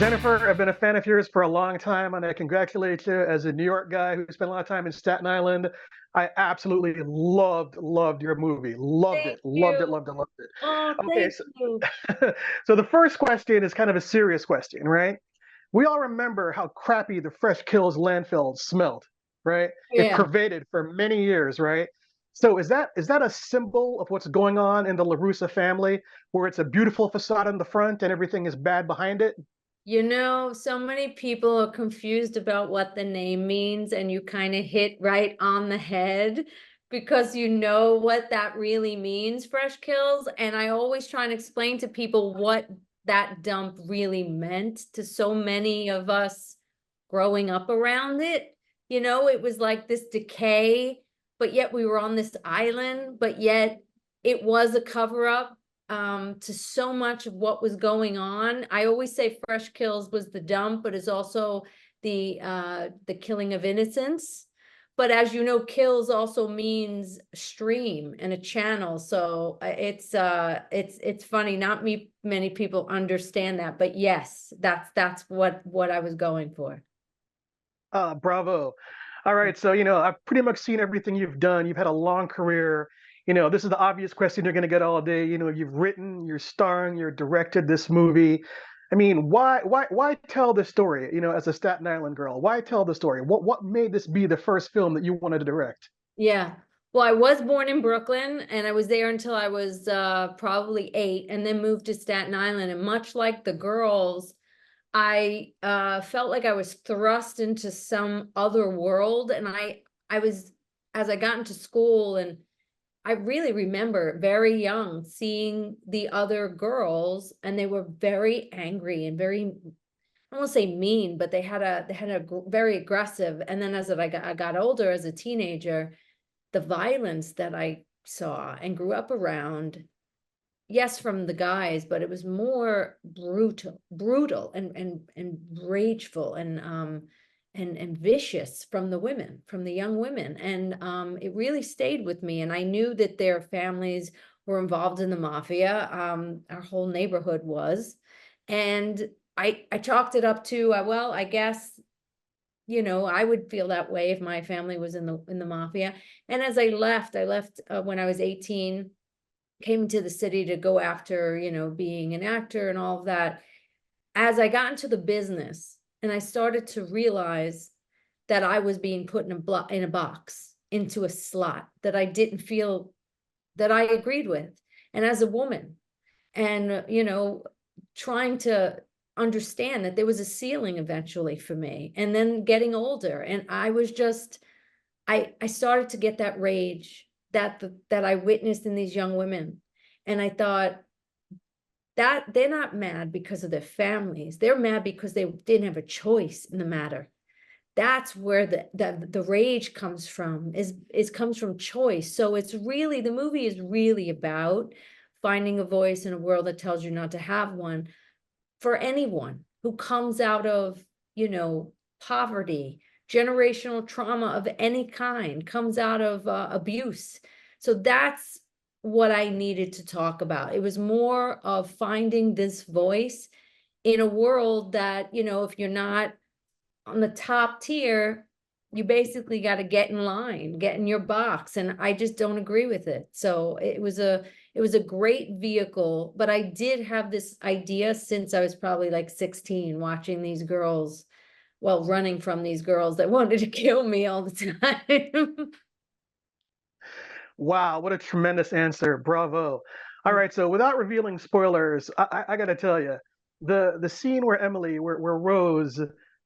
Jennifer, I've been a fan of yours for a long time, and I congratulate you as a New York guy who spent a lot of time in Staten Island. I absolutely loved your movie. Loved Thank it, loved it, you. loved it, loved it. Oh, Okay, thank so, you. so the first question is kind of a serious question, right? We all remember how crappy the Fresh Kills landfill smelled, right? It Yeah. pervaded for many years, right? So is that a symbol of what's going on in the Larusso family, where it's a beautiful facade in the front and everything is bad behind it? So many people are confused about what the name means, and you kind of hit right on the head because you know what that really means, Fresh Kills. And I always try and explain to people what that dump really meant to so many of us growing up around it. It was like this decay, but yet we were on this island, but yet it was a cover up to so much of what was going on. I always say Fresh Kills was the dump, but it's also the killing of innocents. But as you know, kills also means stream and a channel. So it's funny. Not many people understand that, but yes, that's what I was going for. Bravo. All right, so I've pretty much seen everything you've done. You've had a long career. This is the obvious question you're going to get all day. You've written, you're starring, you're directed this movie. I mean, why tell the story? As a Staten Island girl, why tell the story? What made this be the first film that you wanted to direct? Yeah. Well, I was born in Brooklyn and I was there until I was probably 8 and then moved to Staten Island. And much like the girls, I felt like I was thrust into some other world. And I was, as I got into school, and I really remember very young seeing the other girls, and they were very angry and very, I won't say mean, but they had a very aggressive. And then as I got older as a teenager, the violence that I saw and grew up around, yes, from the guys, but it was more brutal and rageful and vicious from the women, from the young women. And it really stayed with me. And I knew that their families were involved in the mafia. Our whole neighborhood was. And I chalked it up to, well, I guess I would feel that way if my family was in the mafia. And as I left when I was 18, came to the city to go after, being an actor and all of that. As I got into the business and I started to realize that I was being put in a box, into a slot that I didn't feel that I agreed with. And as a woman, and trying to understand that there was a ceiling eventually for me, and then getting older, and I was just I started to get that rage that I witnessed in these young women. And I thought that they're not mad because of their families, they're mad because they didn't have a choice in the matter. That's where the rage comes from, is comes from choice. So it's really, the movie is really about finding a voice in a world that tells you not to have one, for anyone who comes out of, poverty, generational trauma of any kind, comes out of abuse. So that's what I needed to talk about. It was more of finding this voice in a world that, if you're not on the top tier, you basically got to get in line, get in your box. And I just don't agree with it. So it was a great vehicle, but I did have this idea since I was probably like 16, watching these girls, well, running from these girls that wanted to kill me all the time. Wow, what a tremendous answer. Bravo. All right, so without revealing spoilers, I got to tell you, the scene where where Rose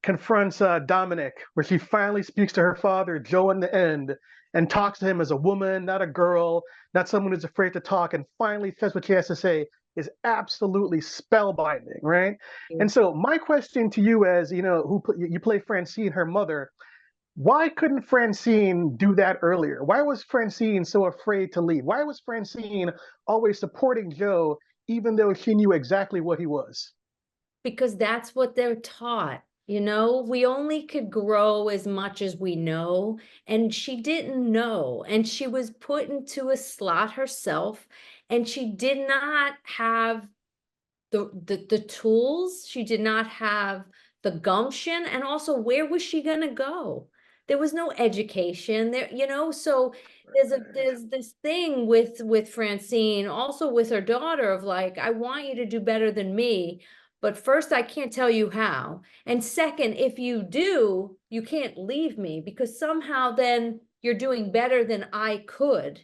confronts Dominic, where she finally speaks to her father, Joe, in the end, and talks to him as a woman, not a girl, not someone who's afraid to talk, and finally says what she has to say, is absolutely spellbinding, right? And so my question to you, as you play Francine, her mother, why couldn't Francine do that earlier? Why was Francine so afraid to leave? Why was Francine always supporting Joe, even though she knew exactly what he was? Because that's what they're taught. We only could grow as much as we know. And she didn't know. And she was put into a slot herself. And she did not have the tools. She did not have the gumption, and also where was she gonna go? There was no education there, you know, so there's this thing with Francine, also with her daughter, of like, I want you to do better than me, but first I can't tell you how. And second, if you do, you can't leave me, because somehow then you're doing better than I could.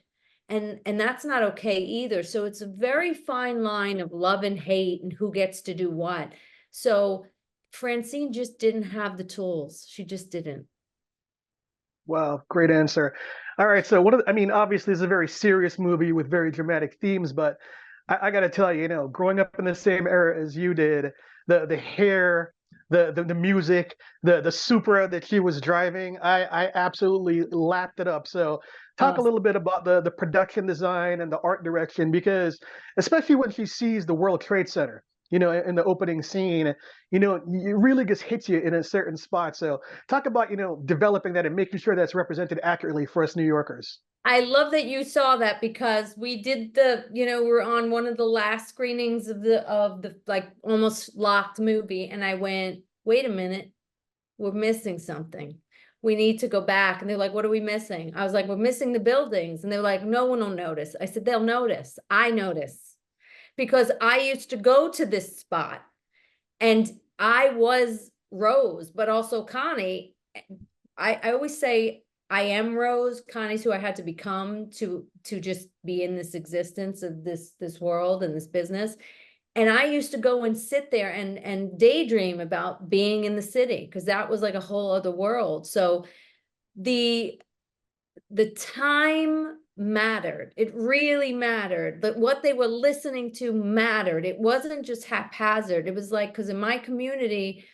And that's not okay either. So it's a very fine line of love and hate and who gets to do what. So Francine just didn't have the tools. She just didn't. Wow, great answer. All right, so I mean, obviously, it's a very serious movie with very dramatic themes, but I got to tell you, you know, growing up in the same era as you did, the hair, the music, the Supra that she was driving, I absolutely lapped it up. So talk a Uh, little bit about the production design and the art direction, because especially when she sees the World Trade Center, you know, in the opening scene, you know, it really just hits you in a certain spot. So talk about, you know, developing that and making sure that's represented accurately for us New Yorkers. I love that you saw that, because we did we're on one of the last screenings of the like almost locked movie, and I went, wait a minute, we're missing something. We need to go back. And they're like, what are we missing? I was like, we're missing the buildings. And they're like, no one will notice. I said, they'll notice. I notice, because I used to go to this spot, and I was Rose, but also Connie. I always say I am Rose. Connie's who I had to become to just be in this existence of this world and this business. And I used to go and sit there and daydream about being in the city, because that was like a whole other world. So the time mattered. It really mattered. But what they were listening to mattered. It wasn't just haphazard. It was like, because in my community,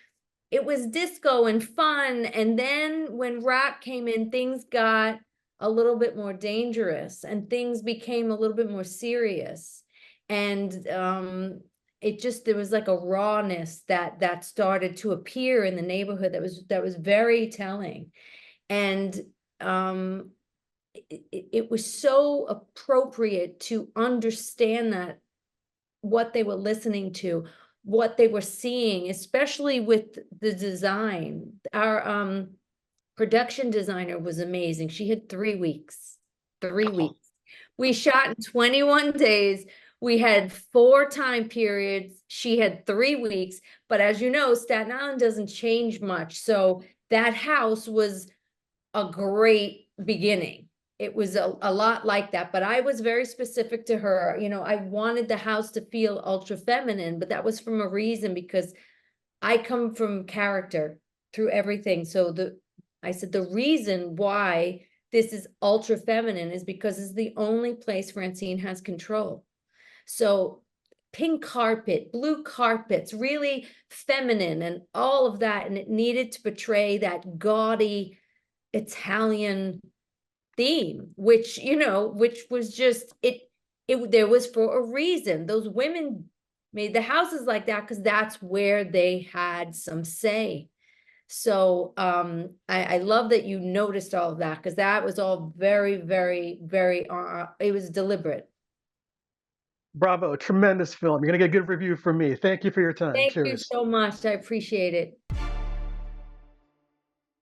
it was disco and fun. And then when rock came in, things got a little bit more dangerous, and things became a little bit more serious. And there was like a rawness that started to appear in the neighborhood that was very telling. And it was so appropriate to understand that, what they were listening to, what they were seeing, especially with the design. Our production designer was amazing. She had 3 weeks. 3 weeks. We shot in 21 days. We had 4 time periods. She had 3 weeks. But as you know, Staten Island doesn't change much. So that house was a great beginning. It was a lot like that, but I was very specific to her. You know, I wanted the house to feel ultra feminine, but that was from a reason, because I come from character through everything. So I said the reason why this is ultra feminine is because it's the only place Francine has control. So pink carpet, blue carpets, really feminine and all of that. And it needed to portray that gaudy Italian theme, which was just there was for a reason. Those women made the houses like that because that's where they had some say. So I love that you noticed all of that, because that was all very, very, very it was deliberate. Bravo, tremendous film. You're gonna get a good review from me. Thank you for your time. Thank you Cheers. so much. I appreciate it.